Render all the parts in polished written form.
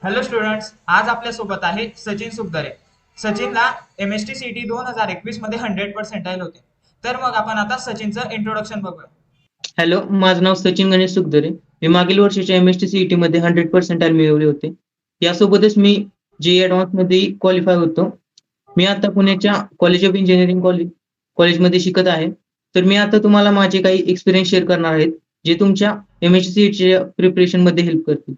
Hello students, आज आपल्या सोबत आहे सचिन सुखदरे. सचिनला MST CT 2021 मध्ये 100% होते. तर मग आपण आता सचिनचं इंट्रोडक्शन बघूया. हॅलो, माझं नाव सचिन गणेश सुखदरे. मी मागील वर्षीच्या MST CET मध्ये 100% मिळवले होते. यासोबतच मी JEE ॲडव्हान्स मध्ये क्वालिफाय होतो. मी आता पुण्याच्या कॉलेज ऑफ इंजिनिअरिंग कॉलेजमध्ये शिकत आहे. तर मी आता तुम्हाला माझे काही एक्सपिरियन्स शेअर करणार आहेत, जे तुमच्या MST CETच्या प्रिपरेशनमध्ये हेल्प करतील.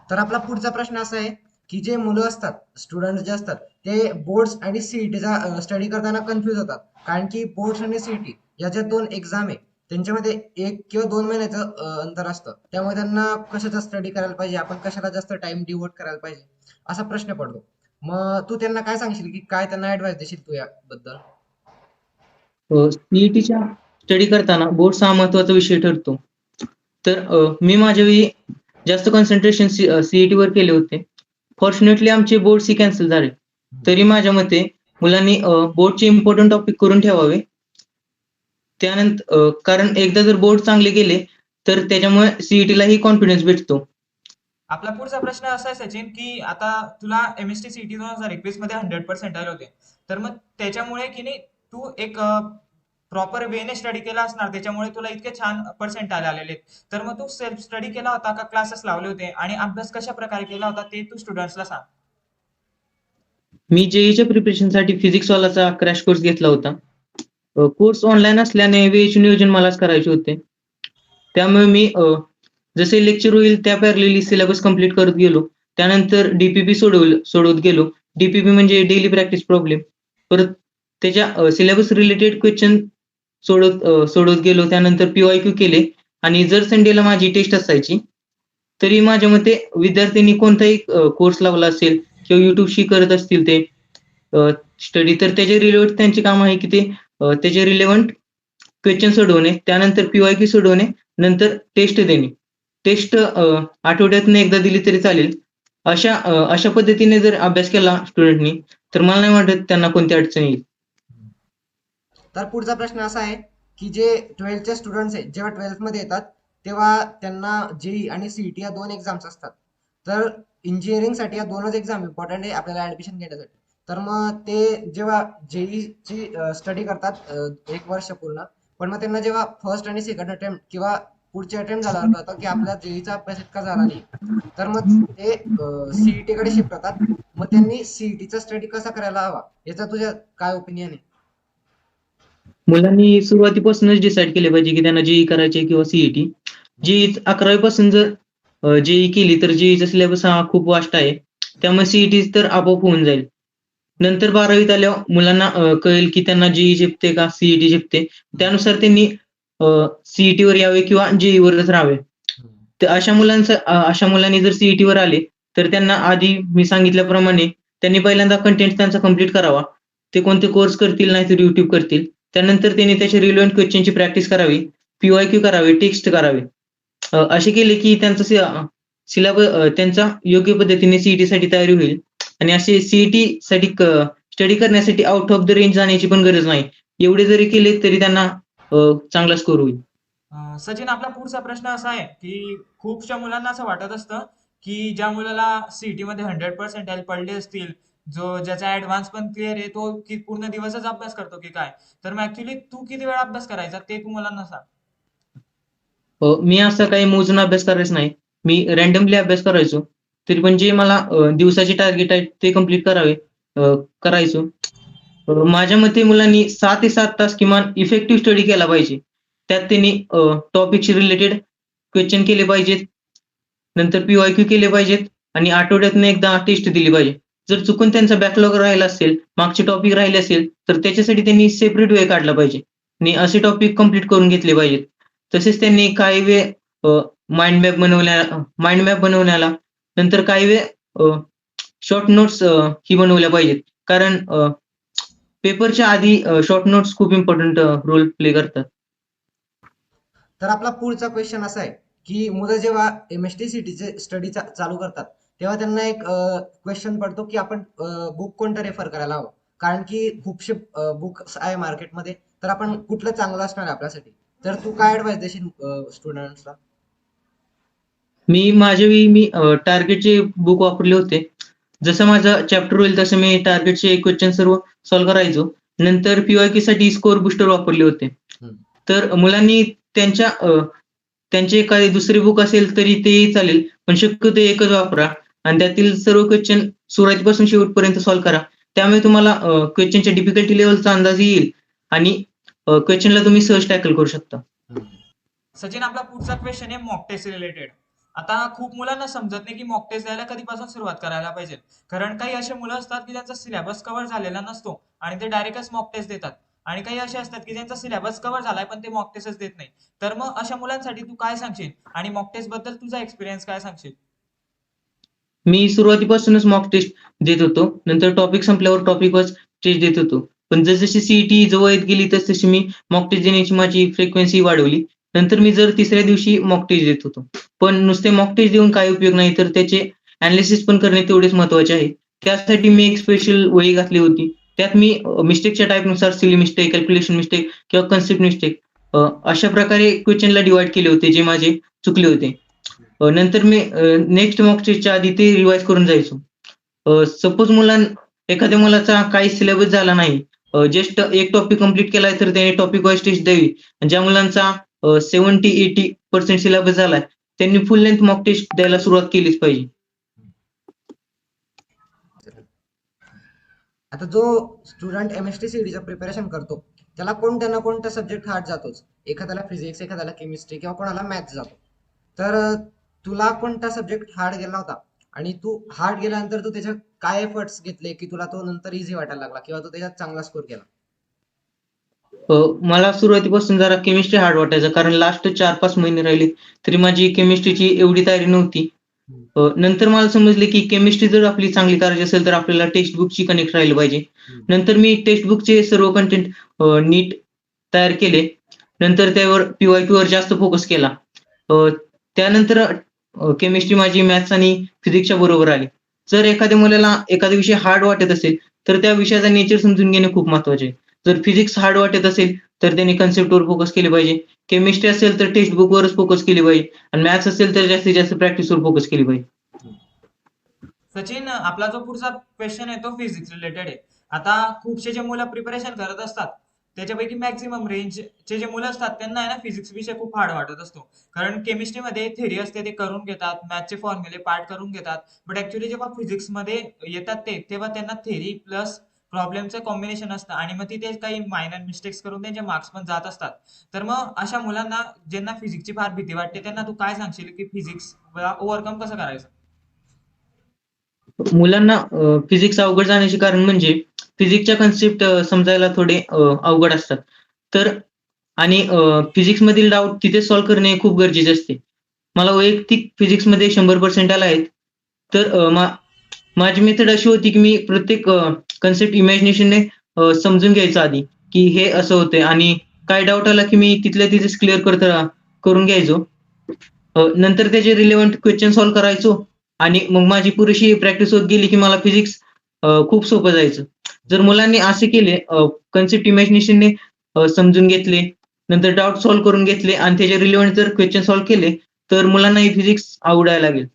तर आपला पुढचा प्रश्न असा आहे की जे मुलं असतात, स्टुडंट जे असतात, ते बोर्ड्स आणि सीईटीचा स्टडी करताना कन्फ्युज होतात. कारण की बोर्ड्स आणि सीईटी या ज्या दोन एक्झाम आहे त्यांच्यामध्ये 1 किंवा 2 महिन्याचं अंतर असतं. त्यामुळे त्यांना कशाचा स्टडी करायला पाहिजे, आपण कशाला जास्त टाइम डिवोट करायला पाहिजे, असा प्रश्न पडतो. मग तू त्यांना काय सांगशील, की काय त्यांना ऍडवाइस देशील तू याबद्दल? सीईटीच्या स्टडी करताना बोर्ड्स हा महत्त्वाचा विषय ठरतो. तर मी माझ्या वेळी जास्त कॉन्सन्ट्रेशन सीईटीवर केले होते. फॉर्च्युनेटली आमचे बोर्ड्सही कॅन्सल झाले. तरी माझ्या मते मुलांनी बोर्डचे इम्पोर्टंट टॉपिक करून ठेवावे. त्यानंतर कारण एकदा जर बोर्ड चांगले गेले, तर त्याच्यामुळे सीईटीलाही कॉन्फिडन्स भेटतो. आपला पुढचा प्रश्न असा आहे सचिन, की आता तुला MST CT 2021 मध्ये 100% होते. तर मग त्याच्यामुळे की नाही तू एक प्रॉपर वेने स्टडी केला असणार, त्याच्यामुळे तुला इतके छान पर्सेंटाइल आलेले आहेत. तर मग तू सेल्फ स्टडी केला होता का क्लासेस लावले होते, आणि अभ्यास कशा प्रकारे केला होता ते तू स्टुडंट्सला सांग. मी जेईच्या प्रिपरेशनसाठी फिजिक्सवालाचा क्रॅश कोर्स घेतला होता. कोर्स ऑनलाईन असल्याने वेळेचे नियोजन मलाच करायचे होते. त्यामुळे मी जसे लेक्चर होईल त्या पॅरलली सिलेबस कंप्लीट करत गेलो. त्यानंतर डीपीपी सोडवत गेलो. डीपीपी म्हणजे डेली प्रॅक्टिस प्रॉब्लेम. परत त्याच्या सिलेबस रिलेटेड क्वेश्चन सोडवत गेलो. त्यानंतर PYQ केले आणि जर संडेला माझी टेस्ट असायची, तरी माझ्या मते विद्यार्थ्यांनी कोणताही कोर्स लावला असेल किंवा YouTubeशी करत असतील ते स्टडी, तर त्याचे रिलेव्हंट त्यांचे काम आहे, की ते त्याचे रिलेव्हंट क्वेश्चन सोडवणे, त्यानंतर PYQ सोडवणे, नंतर टेस्ट देणे. टेस्ट आठवड्यातून एकदा दिली तरी चालेल. अशा पद्धतीने जर अभ्यास केला स्टुडंटनी, तर मला नाही वाटत त्यांना कोणती अडचण येईल. तर पुढचा प्रश्न असा आहे की जे 12th स्टुडंट्स आहेत, जेव्हा 12th मध्ये येतात तेव्हा त्यांना जेई आणि सीईटी या दोन एक्झाम्स असतात. तर इंजिनिअरिंग साठी या दोनच एक्झाम इम्पॉर्टंट आहे आपल्याला ऍडमिशन घेण्यासाठी. तर मग ते जेव्हा जेईची स्टडी करतात 1 वर्ष पूर्ण, पण मग त्यांना जेव्हा फर्स्ट आणि सेकंड अटेम्प्ट किंवा पुढचे अटेम्प्ट झाल्यावर कळतं की आपला जेईचा अभ्यास इतका झाला नाही, तर मग ते सीईटी कडे शिफ्ट होतात. मग त्यांनी सीईटीचा स्टडी कसा करायला हवा, याचा तुझ्या काय ओपिनियन आहे? मुलांनी सुरुवातीपासूनच डिसाईड केले पाहिजे, की त्यांना जेई करायचे किंवा सीईटी. जेई 11वी पासून जर जेई केली, तर जेईचा सिलेबस हा खूप वास्ट आहे. त्यामुळे सीईटी तर आपोआप होऊन जाईल. नंतर 12वीत आल्यावर मुलांना कळेल, की त्यांना जेई झेपते का सीईटी झेपते. त्यानुसार त्यांनी सीईटीवर यावे किंवा जेईवरच राहावे. तर अशा मुलांनी जर सीईटीवर आले, तर त्यांना आधी मी सांगितल्याप्रमाणे त्यांनी पहिल्यांदा कंटेंट त्यांचा कंप्लीट करावा. ते कोणते कोर्स करतील, नाहीतर YouTube करतील. त्यानंतर त्यांनी त्याचे रिलेव्हंट क्वेश्चनची प्रॅक्टिस करावी, PYQ करावे, टेस्ट करावे. असे केले की त्यांचा योग्य पद्धतीने सीईटीसाठी तयारी होईल आणि असे सीईटीसाठी स्टडी करण्यासाठी आउट ऑफ द रेंज जाण्याची पण गरज नाही. एवढे जरी केले तरी त्यांना चांगला स्कोर होईल. सचिन, आपला पुढचा प्रश्न असा आहे, की खूपशा मुलांना असं वाटत असतं, की ज्या मुलाला सीईटी मध्ये 100% पडले असतील, जो ज्याचा ऍडव्हान्स पण क्लिअर आहे, तो की पूर्ण दिवसच अभ्यास करतो की काय. तर मग ऍक्च्युली तू किती वेळ अभ्यास करायचा ते तू मुलांना सांग. मी असा काही मोजून अभ्यास करायचो नाही. मी रँडमली अभ्यास करायचो. तरी पण जे मला दिवसाचे टार्गेट आहेत ते कंप्लीट करायचो. माझ्या मते मुलांनी 6 ते 7 तास किमान इफेक्टिव्ह स्टडी केला पाहिजे. त्यात त्यांनी टॉपिकशी रिलेटेड क्वेश्चन केले पाहिजेत. नंतर PYQ केले पाहिजेत आणि आठवड्यातून एकदा टेस्ट दिली पाहिजे. जर चुकून त्यांचा बॅकलॉग राहिला असेल, मागचे टॉपिक राहिले असेल, तर त्याच्यासाठी त्यांनी सेपरेट वेळ काढला पाहिजे आणि असे टॉपिक कंप्लीट करून घेतले पाहिजेत. तसेच त्यांनी काही वेळ माइंड मॅप बनवण्याला, नंतर काही वेळ शॉर्ट नोट्स ही बनवल्या पाहिजेत. कारण पेपरच्या आधी शॉर्ट नोट्स खूप इम्पोर्टंट रोल प्ले करतात. तर आपला पुढचा क्वेश्चन असा आहे की मुलं जेव्हा MST सीटीचे स्टडी चालू करतात, तेव्हा त्यांना एक क्वेश्चन पडतो की आपण बुक कोणतं रेफर करायला हवं. कारण की खूपशे बुक्स आहे मार्केटमध्ये, तर आपण कुठलं चांगलं असणार आहे आपल्यासाठी. तर तू काय ऍडवाइस देशील स्टुडंट्सला? माझ्या वेळी टार्गेटचे बुक वापरले होते. जसं माझं चॅप्टर होईल तसं मी टार्गेटचे क्वेश्चन सर्व सॉल्व्ह करायचो. नंतर पी-वाय-क्यू साठी स्कोर बुस्टर वापरले होते. हम्म. तर मुलांनी त्यांचे एखादे दुसरे बुक असेल तरी तेही चालेल, पण शक्यतो एकच वापरा आणि त्यातील सर्व क्वेश्चन सुरुवातीपासून शेवटपर्यंत सॉल्व्ह करा. त्यामुळे तुम्हाला क्वेश्चनच्या डिफिकल्टी लेव्हलचा अंदाज येईल आणि क्वेश्चनला तुम्ही सहज टॅकल करू शकता. हम्म. सचिन, आपला पुढचा क्वेश्चन आहे मॉक टेस्ट रिलेटेड. आता खूप मुलांना समजत नाही की मॉक टेस्ट द्यायला कधीपासून सुरुवात करायला पाहिजे. कारण काही असे मुलं असतात की त्यांचा सिलेबस कव्हर झालेला नसतो आणि ते डायरेक्टच मॉक टेस्ट देतात, आणि काही असे असतात की ज्यांचा सिलेबस कव्हर झालाय पण ते मॉक टेस्टच देत नाही. तर मग अशा मुलांसाठी तू काय सांगशील आणि मॉक टेस्ट बद्दल तुझा एक्सपिरियन्स काय सांगशील? मी सुरुवातीपासूनच मॉक टेस्ट देत होतो. नंतर टॉपिक संपल्यावर टॉपिक वाईज टेस्ट देत होतो. पण जसजशी सीईटी जवळ येत गेली तसतशी मी मॉक टेस्ट देण्याची माझी फ्रिक्वेन्सी वाढवली. नंतर मी तिसऱ्या दिवशी मॉक टेस्ट देत होतो. पण नुसते मॉक टेस्ट देऊन काही उपयोग नाही, तर त्याचे अनालिसिस पण करणे तेवढेच महत्त्वाचे आहे. त्यासाठी मी एक स्पेशल वही घातली होती. त्यात मी मिस्टेकच्या टाइपनुसार सिली मिस्टेक, कॅल्क्युलेशन मिस्टेक किंवा कन्सेप्ट मिस्टेक अशा प्रकारे क्वेश्चनला डिव्हाईड केले होते जे माझे चुकले होते. नंतर मी नेक्स्ट मॉक टेस्टच्या आधी ते रिवाईज करून जायचो. सपोज एखाद्या मुलाचा काही सिलेबस झाला नाही, जस्ट एक टॉपिक कंप्लीट केलाय तर त्याने टॉपिक वाईज टेस्ट द्यावी. आणि ज्या मुलांचा 70-80% सिलेबस झालाय त्यांनी फुल लेंथ मॉक टेस्ट द्यायला सुरुवात केलीच पाहिजे. आता जो स्टुडंट एमएसटी सीईटीचं प्रिपरेशन करतो त्याला कोणत्या ना कोणत्या सब्जेक्ट हार्ड जातोच. एखाद्याला फिजिक्स, एखाद्याला केमिस्ट्री किंवा कोणाला मॅथ्स जातो. तर तुला कोणता सब्जेक्ट हार्ड गेला होता आणि तू हार्ड गेल्यानंतर तू त्याच्यात काय एफर्ट्स घेतले की तुला तो नंतर इझी वाटायला लागला किंवा तू त्याच्यात चांगला स्कोर केला? मला सुरुवातीपासून जरा केमिस्ट्री हार्ड वाटायचं, कारण लास्ट 4-5 महिने राहिले तरी माझी केमिस्ट्रीची एवढी तयारी नव्हती. नंतर मला समजले की केमिस्ट्री जर आपली चांगली करायची असेल तर आपल्याला टेक्स्ट बुकची कनेक्ट राहिलं पाहिजे. नंतर मी टेक्स्ट बुकचे सर्व कंटेंट नीट तयार केले. नंतर त्यावर पी-वाय-क्यू वर जास्त फोकस केला. त्यानंतर केमिस्ट्री माझी मॅथ्स आणि फिजिक्सच्या बरोबर आली. जर एखाद्या मुलाला एखादा विषय हार्ड वाटत असेल तर त्या विषयाचा नेचर समजून घेणे खूप महत्त्वाचे आहे. जर फिजिक्स हार्ड वाटत असेल तर त्यांनी कन्सेप्टवर फोकस केले पाहिजे. केमिस्ट्री असेल तर टेक्स्ट बुकवरच फोकस केली पाहिजे आणि मॅथ्स असेल तर जास्तीत जास्त प्रॅक्टिसवर फोकस केली पाहिजे. सचिन, आपला जो पुढचा क्वेश्चन आहे तो फिजिक्स रिलेटेड आहे. आता खूपसे जे मुलं प्रिपरेशन करत असतात त्याच्यापैकी मॅक्झिमम रेंजचे जे मुलं असतात त्यांना आहे ना फिजिक्स विषय खूप हार्ड वाटत असतो. कारण केमिस्ट्रीमध्ये थेरी असते ते करून घेतात, मॅथचे फॉर्म्युले पार्ट करून घेतात, बट ऍक्च्युली जेव्हा फिजिक्स मध्ये येतात तेव्हा त्यांना थेरी प्लस प्रॉब्लेमचं कॉम्बिनेशन असतं आणि मग तिथे काही मायनर मिस्टेक्स करून त्यांचे मार्क्स पण जात असतात. तर मग अशा मुलांना ज्यांना फिजिक्सची फार भीती वाटते त्यांना तू काय सांगशील की फिजिक्स ओव्हरकम कसं करायचं? मुलांना फिजिक्स अवघड जाण्याचे कारण म्हणजे फिजिक्सच्या कन्सेप्ट समजायला थोडे अवघड असतात. तर आणि फिजिक्स मधील डाऊट तिथे सॉल्व्ह करणे खूप गरजेचे असते. मला वैयक्तिक फिजिक्समध्ये 100% आला आहेत. तर माझी मेथड अशी होती की मी प्रत्येक कन्सेप्ट इमॅजिनेशनने समजून घ्यायचं आधी, की हे असं होतंय आणि काय डाऊट आला की मी तिथल्या तिथेच क्लिअर करून घ्यायचो. नंतर त्याचे रिलेव्हंट क्वेश्चन सॉल्व्ह करायचो आणि मग माझी पुरेशी प्रॅक्टिस होत गेली की मला फिजिक्स खूप सोपं जायचं. जर मुलांनी असे केले, कन्सेप्ट इमॅजिनेशनने समजून घेतले, नंतर डाऊट सॉल्व्ह करून घेतले आणि त्याचे रिलेव्हंट जर क्वेश्चन सॉल्व्ह केले तर मुलांना ही फिजिक्स आवडायला लागेल.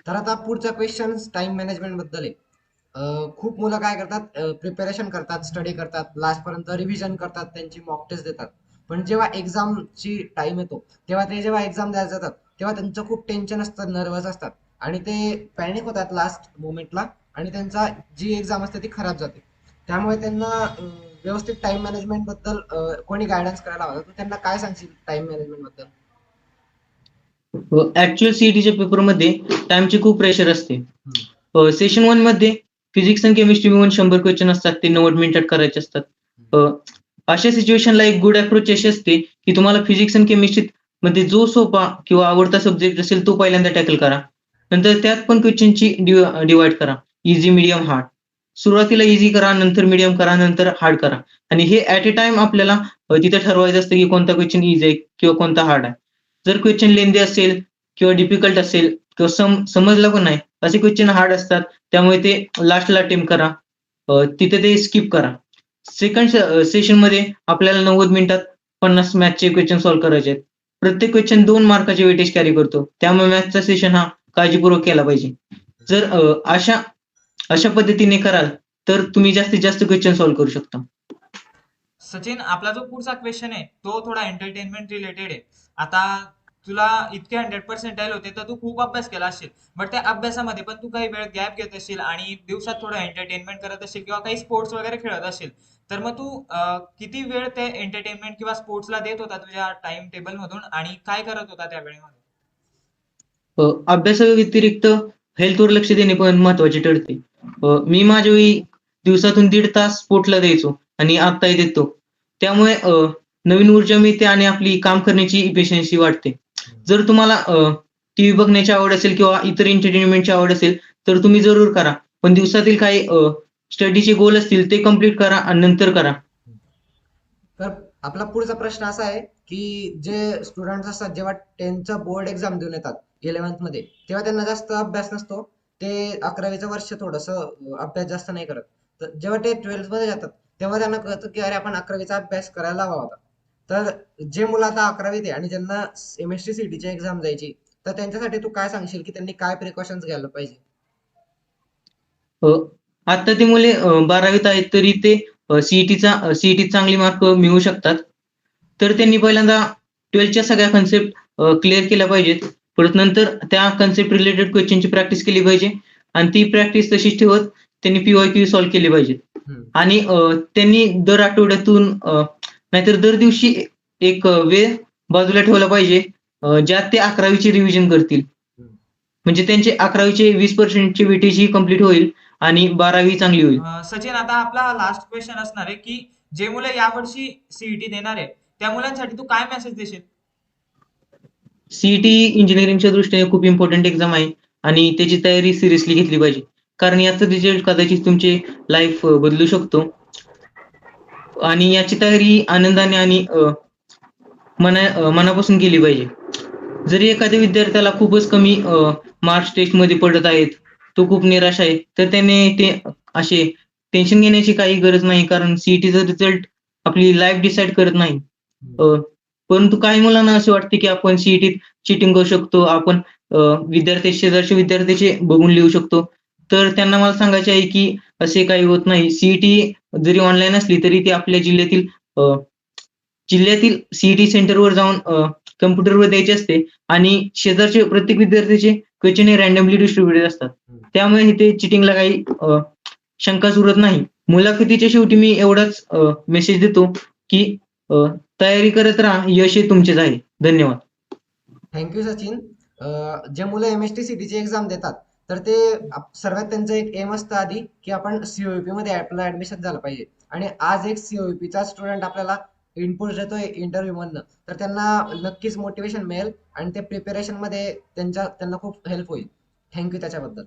तर आता पुढचा क्वेश्चन टाइम मॅनेजमेंट बद्दल आहे. खूप मुलं काय करतात, प्रिपरेशन करतात, स्टडी करतात, लास्ट पर्यंत रिव्हिजन करतात, त्यांची मॉक टेस्ट देतात. पण जेव्हा एक्झामची टाइम येतो तेव्हा ते जेव्हा एक्झाम द्यायला जातात तेव्हा त्यांचं खूप टेन्शन असतं, नर्वस असतात आणि ते पॅनिक होतात लास्ट मोमेंटला आणि त्यांचा जी एक्झाम असते ती खराब जाते. त्यामुळे त्यांना व्यवस्थित टाइम मॅनेजमेंट बद्दल कोणी गायडन्स करायला हवा. तर त्यांना काय सांगशील टाइम मॅनेजमेंट बद्दल? ऍक्च्युअल सीईटीच्या पेपरमध्ये टाइमची खूप प्रेशर असते. सेशन 1 मध्ये फिजिक्स आणि केमिस्ट्री मिळून 100 क्वेश्चन असतात, ते 90 मिनिटात करायचे असतात. अशा सिच्युएशनला एक गुड अप्रोच अशी असते की तुम्हाला फिजिक्स आणि केमिस्ट्री मध्ये जो सोपा किंवा आवडता सब्जेक्ट असेल तो पहिल्यांदा टॅकल करा. नंतर त्यात पण क्वेश्चनची डिवाइड करा, इझी, मीडियम, हार्ड. सुरुवातीला इझी करा, नंतर मीडियम करा, नंतर हार्ड करा आणि हे ऍट अ टाइम आपल्याला तिथे ठरवायचं असतं की कोणता क्वेश्चन इझी आहे किंवा कोणता हार्ड आहे. जर क्वेश्चन लेंदी असेल किंवा डिफिकल्ट असेल किंवा समजलं पण नाही असे क्वेश्चन हार्ड असतात, त्यामुळे ते लास्टला अटेम्प्ट करा. तिथे ते स्किप करा. सेकंड सेशन मध्ये आपल्याला 90 मिनिटात 50 मॅथचे क्वेश्चन सॉल्व्ह करायचे आहेत. प्रत्येक क्वेश्चन 2 मार्काचे वेटेज कॅरी करतो. त्यामुळे मॅथ्सचा सेशन हा काळजीपूर्वक केला पाहिजे. जर अशा पद्धतीने कराल तर तुम्ही जास्तीत जास्त क्वेश्चन सॉल्व्ह करू शकता. सचिन, आपला जो पुढचा क्वेश्चन आहे तो थोडा एंटरटेनमेंट रिलेटेड आहे. आता तुला इतके 100% होते तर तू खूप अभ्यास केला असेल, बट त्या अभ्यासामध्ये पण तू काही वेळ गॅप घेत असशील आणि दिवसात थोडं एंटरटेनमेंट करत असशील किंवा काही स्पोर्ट्स वगैरे खेळत असशील. तर मग तू किती वेळ ते एंटरटेनमेंट किंवा स्पोर्ट्सला देत होता तुझ्या टाइम टेबल मधून आणि काय करत होता त्या वेळेमध्ये? अभ्यासाव्यतिरिक्त हेल्थवर लक्ष देणे पण महत्त्वाचे ठरते. मी माझ्या वेळी दिवसातून 1.5 तास स्पोर्ट्सला द्यायचो आणि आत्ताही देतो. त्यामुळे नवीन ऊर्जा मिळते आणि आपली काम करण्याची इफिशियन्सी वाढते. जर तुम्हाला टीव्ही बघण्याची आवड असेल किंवा इतर एंटरटेनमेंटची आवड असेल, तर तुम्ही जरूर करा. पण दिवसातील काही स्टडीचे गोल असतील ते कंप्लीट करा आणि नंतर करा. तर आपला पुढचा प्रश्न असा आहे की जे स्टुडंट्स असतात जेव्हा 10th बोर्ड एक्झाम देऊन येतात 11th मध्ये, तेव्हा त्यांना जास्त अभ्यास नसतो. ते 11वीचं वर्ष थोडंसं अभ्यास जास्त नाही करत. तर जेव्हा ते 12th मध्ये जातात तेव्हा त्यांना कळतं की अरे आपण 11वीचा अभ्यास करायला हवा होता. तर जे मुलं आता 11वीत आहे आणि ज्यांना MST CET ची एक्झाम द्यायची, तर त्यांच्यासाठी तू काय सांगशील की त्यांनी काय प्रिकॉशन्स घ्यायला पाहिजे? आता ती मुले 12वीत आहेत तरी ते सीईटीत चांगली मार्क मिळवू शकतात. तर त्यांनी पहिल्यांदा 12च्या सगळ्या कन्सेप्ट क्लिअर केल्या पाहिजेत. परत नंतर त्या कन्सेप्ट रिलेटेड क्वेश्चनची प्रॅक्टिस केली पाहिजे आणि ती प्रॅक्टिस तशीच ठेवत त्यांनी PYQ सॉल्व्ह केले पाहिजेत. हम्म. आणि त्यांनी दर आठवड्यातून नाहीतर दर दिवशी एक वेळ बाजूला ठेवला पाहिजे ज्यात ते 11वीची रिव्हिजन करतील. हम्म. म्हणजे त्यांचे 11वीचे 20% वेटेज ही कंप्लीट होईल आणि 12वी चांगली होईल. सचिन, आता आपला लास्ट क्वेश्चन असणार आहे की जे मुलं यावर्षी सीईटी देणार आहे त्या मुलांसाठी तू काय मेसेज देशील? सीईटी इंजिनिअरिंगच्या दृष्टीने खूप इम्पॉर्टंट एक्झाम आहे आणि त्याची तयारी सिरियसली घेतली पाहिजे. कारण याचा रिझल्ट कदाचित तुमचे लाईफ बदलू शकतो. आणि याची तयारी आनंदाने आणि मनापासून केली पाहिजे. जरी एखाद्या विद्यार्थ्याला खूपच कमी मार्क्स टेस्टमध्ये पडत आहेत, तो खूप निराश आहे, तर त्याने ते असे टेन्शन घेण्याची काही गरज नाही. कारण सीईटीचा रिझल्ट आपली लाईफ डिसाईड करत नाही. परंतु काही मुलांना असे वाटते की आपण सीईटीत चीटिंग करू शकतो. आपण शेजारच्या विद्यार्थ्याचे बघून लिहू शकतो. तर त्यांना मला सांगायचे आहे की असे काही होत नाही. सीईटी जरी ऑनलाईन असली तरी ती आपल्या जिल्ह्यातील सीईटी सेंटरवर जाऊन कॉम्प्युटरवर द्यायची असते आणि शेजारचे प्रत्येक विद्यार्थ्याचे क्वेश्चन हे रँडमली डिस्ट्रिब्युटेड असतात. त्यामुळे इथे चिटिंगला काही शंकाच उरत नाही. मुलाखतीच्या शेवटी मी एवढाच मेसेज देतो की तयारी करत राहा, यश हे तुमचेच आहे. धन्यवाद. थँक्यू सचिन. जे मुलं MST CET ची एक्झाम देतात तर ते सर्वात त्यांचं एक एम असतं आधी की आपण COEP मध्ये आपलं ऍडमिशन झालं पाहिजे. आणि आज एक COEP चा स्टुडंट आपल्याला इनपुट देतोय इंटरव्ह्यू मधनं, तर त्यांना नक्कीच मोटिवेशन मिळेल आणि ते प्रिपरेशन मध्ये त्यांना खूप हेल्प होईल. थँक्यू त्याच्याबद्दल.